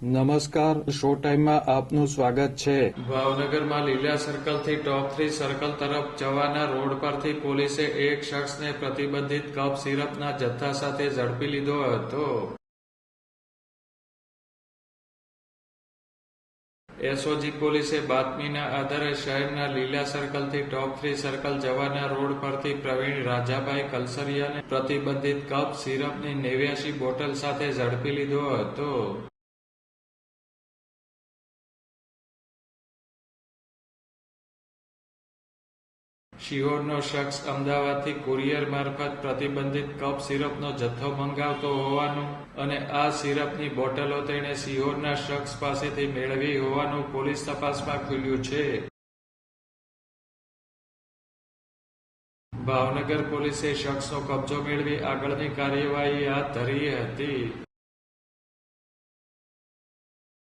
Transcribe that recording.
નમસ્કાર, શો ટાઈમમાં આપનું સ્વાગત છે. ભાવનગરમાં લીલા સર્કલથી ટોપ 3 સર્કલ તરફ જવાના રોડ પરથી પોલીસે એક શખ્સને પ્રતિબંધિત કફ સિરપના જથ્થા સાથે ઝડપી લીધો હતો. એસઓજી પોલીસે બાતમીના આધારે શહેરના લીલા સર્કલથી ટોપ 3 સર્કલ જવાના રોડ પરથી પ્રવીણ રાજાભાઈ કલસરિયાને પ્રતિબંધિત કફ સિરપની 89 બોટલ સાથે ઝડપી લીધો હતો. શિહોરનો શખ્સ અમદાવાદથી કુરિયર મારફત પ્રતિબંધિત કફ સિરપનો જથ્થો મંગાવતો હોવાનું અને આ સિરપની બોટલો તેણે શિહોરના શખ્સ પાસેથી મેળવી હોવાનું પોલીસ તપાસમાં ખુલ્યું છે. ભાવનગર પોલીસે શખ્સનો કબજો મેળવી આગળની કાર્યવાહી હાથ ધરી હતી.